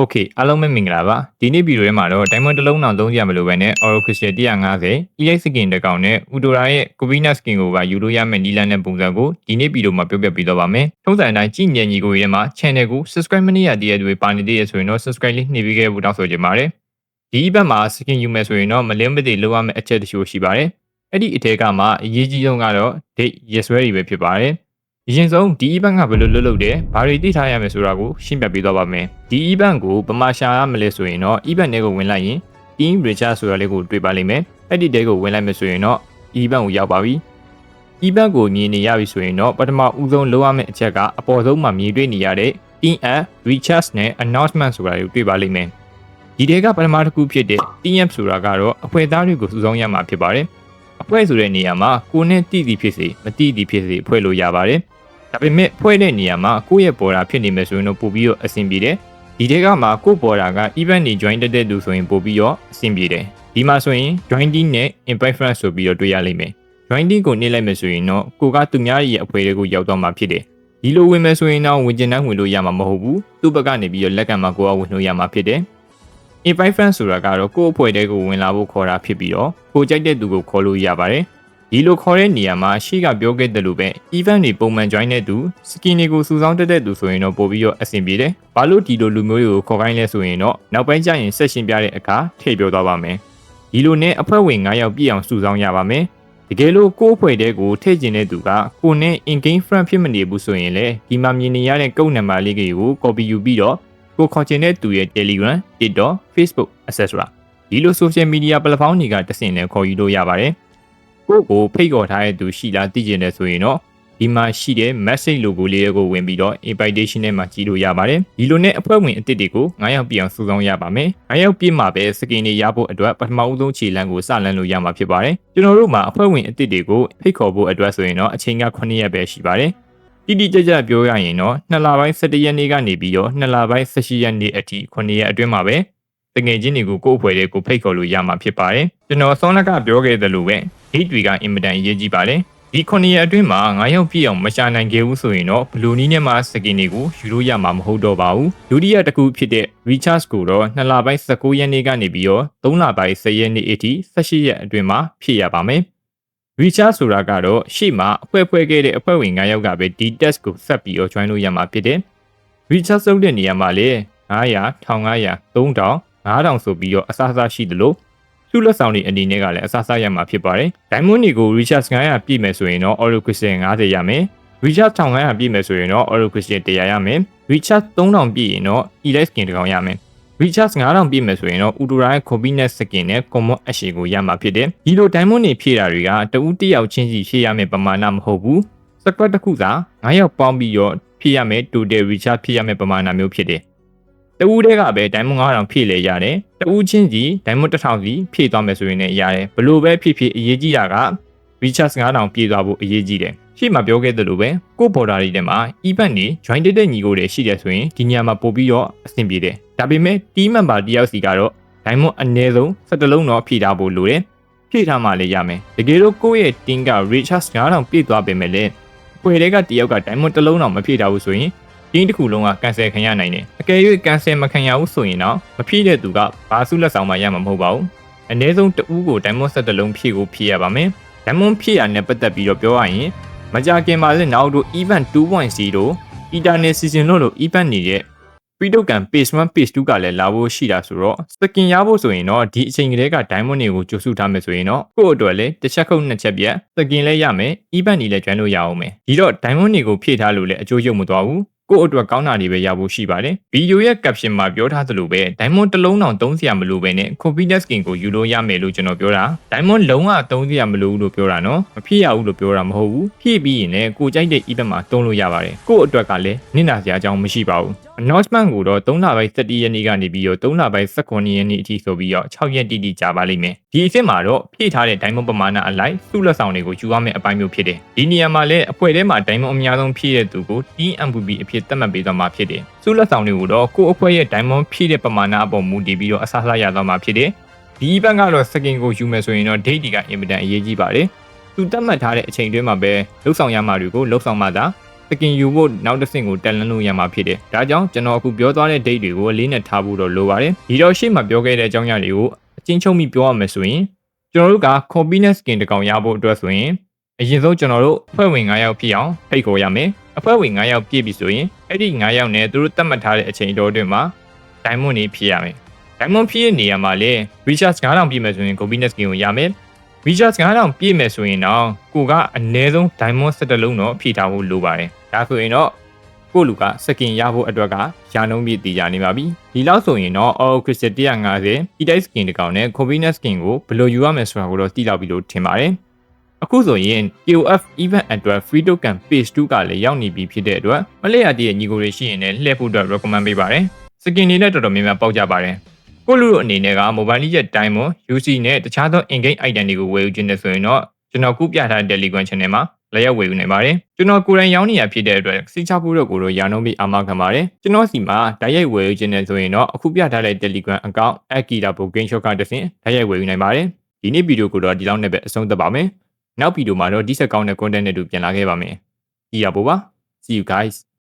Okay အားလုံးပဲမင်္ဂလာပါဒီနေ့ဗီဒီယိုထဲမှာတော့ Diamond တစ်လုံးတောင်သုံးစရာမလိုဘဲနဲ့ Oro Crystal 150 EX Skin တစ်ကောင်နဲ့ Udora ရဲ့ Covina Skin ကိုပါယူလို့ရမယ့်နည်းလမ်းနဲ့ပုံစံကိုဒီနေ့ဗီဒီယိုမှာပြောပြပေးတော့ပါမယ်ထုံးစံအတိုင်းကြည့်ညံညီကိုရဲမှာ Channel ကို Subscribe မနေရတဲ့တွေပါနေသေးရဆိုရင်တော့ Subscribe လေးနှိပ်ပေးခဲ့ဖို့တောင်းဆိုချင်ပါတယ်ဒီဘက်မှာ Skin ယူမယ်ဆိုရင်တော့မလင်းမသိလောက်ရမယ့်အချက်တချို့ရှိပါတယ်အဲ့ဒီအထက်ကမှအရေးကြီးဆုံးကတော့ Date ရက်စွဲတွေပဲဖြစ်ပါတယ်အရင်ဆုံးဒီ event ကဘယ်လိုလုပ်တယ်ဘာတွေသိထားရမယ်ဆိုတာကိုရှင်းပြပေးသွားပါမယ်ဒီ event ကိုပမာရှာရမလဲဆိုရင်တော့ event တွေကိုဝင်လိုက်ရင် team Richard ဆိုတာလေးကိုတွေ့ပါလိမ့်မယ်အဲ့ဒီတဲကိုဝင်လိုက်မယ်ဆိုရင်တော့ event ကိုရောက်ပါပြီ event ကိုမြင်နေရပြီဆိုရင်တော့ပထမဦးဆုံးလုပ်ရမယ့်အချက်ကအပေါ်ဆုံးမှာမြင်တွေ့နေရတဲ့ team app Richard နဲ့ announcement ဆိုတာကိုတွေ့ပါလိမ့်မယ်ဒီတဲကပထမတစ်ခုဖြစ်တဲ့ team app ဆိုတာကတော့အဖွဲ့သားတွေကိုစုဆောင်းရမှာဖြစ်ပါတယ်အဖွဲ့ဆိုတဲ့နေရာမှာကိုနဲ့တည်တည်ဖြစ်စေမတည်တည်ဖြစ်စေဖွဲ့လို့ရပါတယ်ဒါပေမဲ့ဖွဲ့တဲ့နေရာမှာကိုယ့်ရဲ့ပေါ်တာဖြစ်နေမယ်ဆိုရင်တော့ပို့ပြီးတော့အဆင်ပြေတယ်ဒီတဲကမှာကိုယ့်ပေါ်တာက event နေ join တက်တဲ့သူဆိုရင်ပို့ပြီးတော့အဆင်ပြေတယ်ဒီမှာဆိုရင် joining နဲ့ invite friends ဆိုပြီးတော့တွေ့ရလိမ့်မယ် joining ကိုနှိပ်လိုက်မယ်ဆိုရင်တော့ကိုကသူများရဲ့အဖွဲ့တွေကိုရောက်တော့မှာဖြစ်တယ်ဒီလိုဝင်မယ်ဆိုရင်တော့ဝင်ကျင်တိုင်းဝင်လို့ရမှာမဟုတ်ဘူးသူ့ဘက်ကနေပြီးတော့လက်ကမှာကိုကဝင်လို့ရမှာဖြစ်တယ် invite friends ဆိုတာကတော့ကိုယ့်အဖွဲ့တွေကိုဝင်လာဖို့ခေါ်တာဖြစ်ပြီးတော့ကိုကြိုက်တဲ့သူကိုခေါ်လို့ရပါတယ်ဒီလိုခေါ်တဲ့နေရာမှာရှေ့ကပြောခဲ့တယ်လို့ပဲ event တွေပုံမှန် join တဲ့သူ skin တွေကိုစုဆောင်းတက်တဲ့သူဆိုရင်တော့ပို့ပြီးတော့အဆင်ပြေတယ်။ဘာလို့ဒီလိုလူမျိုးတွေကိုခေါ်ခိုင်းလဲဆိုရင်တော့နောက်ပိုင်းကျရင်ဆက်ရှင်းပြတဲ့အခါထည့်ပြောသွားပါမယ်။ဒီလိုနဲ့အဖွဲ့ဝင်9ယောက်ပြည့်အောင်စုဆောင်းရပါမယ်။တကယ်လို့ကိုယ့်အဖွဲ့တဲကိုထည့်ကျင်တဲ့သူကကိုနဲ့ in-game friend ဖြစ်မနေဘူးဆိုရင်လေဒီမှာမြင်နေရတဲ့ကုတ်နံပါတ်လေးတွေကို copy ယူပြီးတော့ကိုခေါ်ချင်တဲ့သူရဲ့ Telegram, TikTok, Facebook, etc. ဒီလို social media platform တွေကတဆင့်နဲ့ခေါ်ယူလို့ရပါတယ်။ကိုဖိတ်ခေါ်ထားတဲ့သူရှိလားသိကျင်တယ်ဆိုရင်တော့ဒီမှာရှိတဲ့ message logo လေးကိုဝင်ပြီးတော့ invitation နဲ့မှာကြည့်လို့ရပါတယ်ဒီလိုနဲ့အဖွဲ့ဝင်အသစ်တွေကို9ယောက်ပြည့်အောင်စုဆောင်းရပါမယ်9ယောက်ပြည့်မှာပဲ skin တွေရဖို့အတွက်ပထမဦးဆုံးခြေလှမ်းကိုစလန်းလို့ရမှာဖြစ်ပါတယ်ကျွန်တော်တို့မှာအဖွဲ့ဝင်အသစ်တွေကိုဖိတ်ခေါ်ဖို့အတွက်ဆိုရင်တော့အချိန်က9ရက်ပဲရှိပါတယ်တိတိကျကျပြောရရင်တော့2လပိုင်း17ရက်နေ့ကနေပြီးတော့2လပိုင်း18ရက်နေ့အထိ9ရက်အတွင်းမှာပဲတငယ်ချင်းတွေကိုကိုယ့်အဖွဲ့တွေကိုဖိတ်ခေါ်လို့ရမှာဖြစ်ပါတယ်ကျွန်တော်ဆောင်းလက်ကပြောခဲ့သလိုပဲdate တွေကအင်မတန်အရေးကြီးပါတယ်ဒီ9ရက်အတွင်းမှာ9ယောက်ပြည့်အောင်မရှာနိုင်ခဲ့ဘူးဆိုရင်တော့ဘလူးနီးနဲ့မှစကင်တွေကိုယူလို့ရမှာမဟုတ်တော့ပါဘူးဒုတိယတစ်ခုဖြစ်တဲ့ recharge ကိုတော့2လပိုင်း19ရက်နေ့ကနေပြီးတော့3လပိုင်း10ရက်နေ့အထိ18ရက်အတွင်းမှာဖြည့်ရပါမယ် recharge ဆိုတာကတော့ရှေ့မှာအဖွဲ့ခဲ့တဲ့အဖွဲ့ဝင်9ယောက်ကပဲဒီ test ကိုဆက်ပြီးတော့ join လို့ရမှာဖြစ်တယ် recharge လုပ်တဲ့နေရာမှာလေ900 1500 3000 9000ဆိုပြီးတော့အစားအစာရှိသလိုသူ့လက်ဆောင်တွေအနေနဲ့ကလည်းအစားစားရမှာဖြစ်ပါတယ်။ Diamond တွေကို recharge 900ပြည့်မယ်ဆိုရင်တော့ Oro Crystal 50ရမယ်။ recharge 1500ပြည့်မယ်ဆိုရင်တော့ Oro Crystal 100ရမယ်။ recharge 3000ပြည့်ရင်တော့ EX Skin တစ်ကောင်ရမယ်။ recharge 9000ပြည့်မယ်ဆိုရင်တော့ Udora ရဲ့ Covina Skin နဲ့ Common Ash ကိုရမှာဖြစ်တယ်။ဒီလို Diamond တွေဖြည့်တာတွေကတဦးတစ်ယောက်ချင်းစီဖြည့်ရမယ့်ပမာဏမဟုတ်ဘူး။ squad တစ်ခုသာ9ယောက်ပေါင်းပြီးတော့ဖြည့်ရမယ့် total recharge ဖြည့်ရမယ့်ပမာဏမျိုးဖြစ်တယ်။တဦးတည်းကပဲ Diamond 9000ဖြည့်လေရတယ်တဦးချင်းစီ Diamond 1000စီဖြည့်သွားမယ်ဆိုရင်လည်းရတယ်ဘလို့ပဲဖြည့်အရေးကြီးတာက recharge 9000ပြည့်သွားဖို့အရေးကြီးတယ်ရှေ့မှာပြောခဲ့သလိုပဲကို့ border တွေထဲမှာ event တွေ join တဲ့ညီကိုတွေရှိတယ်ဆိုရင်ဒီညမှာပို့ပြီးတော့အဆင်ပြေတယ်ဒါပေမဲ့ team member တယောက်စီကတော့ Diamond အနည်းဆုံး17လုံးတော့ဖြည့်ထားဖို့လိုတယ်ဖြည့်ထားမှလည်းရမယ်တကယ်လို့ကိုယ့်ရဲ့ team က recharge 9000ပြည့်သွားပေမဲ့လည်းဖွဲ့တွေကတယောက်က Diamond တစ်လုံးတော့မဖြည့်ထားဘူးဆိုရင်ဒီတစ်ခုလုံးက cancel ခံရနိုင်တယ်အကယ်၍ cancel မခံရဘူးဆိုရင်တော့မဖြည့်တဲ့သူကဘာစုလက်ဆောင်မှရမှာမဟုတ်ပါဘူးအနည်းဆုံးတဦးကို Diamond 17လုံးဖြည့်ကိုဖြည့်ရပါမယ် Diamond ဖြည့်ရတဲ့ပတ်သက်ပြီးတော့ပြောရရင်မကြခင်မှာလည်းနောက်တို့ event 2.0 Eternal Season လို့ event နေတဲ့ပြီးတော့ကံ page 1 page 2ကလည်းလာဖို့ရှိတာဆိုတော့ skin ရဖို့ဆိုရင်တော့ဒီအချိန်ကလေးက Diamond တွေကိုကြိုစုထားမယ်ဆိုရင်တော့ကိုယ့်အတွက်လည်းတစ်ချက်ခုတ်နှစ်ချက်ပြတ် skin လည်းရမယ် event တွေလည်းကျွမ်းလို့ရအောင်မယ်ဒီတော့ Diamond တွေကိုဖြည့်ထားလို့လည်းအကျိုးရုပ်မသွားဘူးကို့အတွက်ကောင်းတာတွေပဲရဖို့ရှိပါတယ်ဗီဒီယိုရဲ့ caption မှာပြောထားသလိုပဲ Diamond တစ်လုံးတောင်သုံးစရာမလိုပဲနဲ့ Covina Skin ကိုယူလို့ရမယ်လို့ကျွန်တော်ပြောတာ Diamond လုံးဝသုံးစရာမလိုဘူးလို့ပြောတာနော်မဖြည့်ရဘူးလို့ပြောတာမဟုတ်ဘူးဖြည့်ပြီးရင်လည်းကိုကြိုက်တဲ့ event မှာသုံးလို့ရပါတယ်ကို့အတွက်ကလည်းနင့်နာစရာအကြောင်းမရှိပါဘူး announcement ကိုတော့3လပိုင်း17ရက်နေ့ကနေပြီးတော့3လပိုင်း18ရက်နေ့အထိဆိုပြီးတော့6ရက်တိတိကြာပါလိမ့်မယ်ဒီအစ်စ်မှာတော့ဖြည့်ထားတဲ့ Diamond ပမာဏအလိုက်စုလက်ဆောင်တွေကိုယူရမယ့်အပိုင်းမျိုးဖြစ်တယ်ဒီနေရာမှာလည်းအဖွဲ့ထဲမှာ Diamond အများဆုံးဖြည့်တဲ့သူကို TMVP အဖြစ်သတ်မှတ်ပေးသွားမှာဖြစ်တယ်စုလက်ဆောင်တွေကိုတော့ကိုယ့်အဖွဲ့ရဲ့ Diamond ဖြည့်တဲ့ပမာဏအပေါ်မူတည်ပြီးတော့အစားစားရသွားမှာဖြစ်တယ်ဒီဘက်ကတော့ skin ကိုယူမယ်ဆိုရင်တော့ date တွေကအင်မတန်အရေးကြီးပါတယ်သူသတ်မှတ်ထားတဲ့အချိန်တွင်းမှာပဲလှုပ်ဆောင်ရမှာတွေကိုလှုပ်ဆောင်မှသာ စကင်ယူဖို့နောက်တစ်ဆင့်ကိုတက်လန်းလို့ရမှာဖြစ်တယ်ဒါကြောင့်ကျွန်တော်အခုပြောသွားတဲ့ date တွေကိုအလေးနဲ့ထားဖို့တော့လိုပါတယ်ဒီတော့ရှေ့မှာပြောခဲ့တဲ့အကြောင်းအရာတွေကိုအချင်းချုပ်မိပြောရမယ်ဆိုရင်ကျွန်တော်တို့က Combined Skin တစ်ကောင်ရဖို့အတွက်ဆိုရင်အရင်ဆုံးကျွန်တော်တို့အဖွဲ့ဝင်9ယောက်ဖြစ်အောင်ဖိတ်ခေါ်ရမယ်အဖွဲ့ဝင်9ယောက်ပြည့်ပြီဆိုရင်အဲ့ဒီ9ယောက်နဲ့သူတို့သတ်မှတ်ထားတဲ့အချိန်တော်အတွင်းမှာ Diamond တွေဖြည့်ရမယ်Diamond ဖြည့်တဲ့နေရာမှာလေ Recharge 9000ပြည့်မယ်ဆိုရင် Combined Skin ကိုရမယ် Recharge 9000ပြည့်မယ်ဆိုရင်တော့ကိုကအနည်းဆုံး Diamond 17လုံးတော့ဖြည့်ထားဖို့လိုပါတယ်ဒါဆိုရင်တော့ကိုလူကစကင်ရဖို့အတွက်ကရာနှုန်းပြည့်တည်ကြနေပါပြီဒီလောက်ဆိုရင်တော့ Oro Crystal 150 E-Type Skin တစ်ကောင်နဲ့ Combined Skin ကိုဘယ်လိုယူရမယ်ဆိုတာကိုတော့သိလောက်ပြီလို့ထင်ပါတယ်အခုဆိုရင် KOF event အတွက် free token page 2ကလည်းရောက်နေပြီဖြစ်တဲ့အတွက်မလဲရတည်းရဲ့ညီကိုတွေရှိရင်လည်းလှည့်ဖို့အတွက် recommend ပေးပါတယ်စကင်တွေလည်းတော်တော်များများပေါက်ကြပါတယ်ကိုလူတို့အနေနဲ့က mobile legend diamond UC နဲ့တခြားသော in-game item တွေကိုဝယ်ယူခြင်းနဲ့ဆိုရင်တော့ကျွန်တော်ခုပြထားတဲ့ Telegram channel မှာလက်ရောက်ဝယ်ယူနိုင်ပါတယ်ကျွန်တော်ကိုယ်တိုင်ရောင်းနေရဖြစ်တဲ့အတွက်စိတ်ချဖို့တော့ကိုတော့ရာနှုန်းပြီးအာမခံပါတယ်ကျွန်တော်စီမှာဓာတ်ရိုက်ဝယ်ယူခြင်းနဲ့ဆိုရင်တော့အခုပြထားတဲ့ Telegram account Akira Booking Shop ကတဆင့်ဓာတ်ရိုက်ဝယ်ယူနိုင်ပါတယ်ဒီနေ့ဗီဒီယိုကိုတော့ဒီလောက်နဲ့ပဲအဆုံးသတ်ပါမယ်နောက်ဗီဒီယိုမှာတော့ဒီဆက်ကောင်းတဲ့ content တွေပြန်လာခဲ့ပါမယ်ကြည့်ရဖို့ပါ See you guys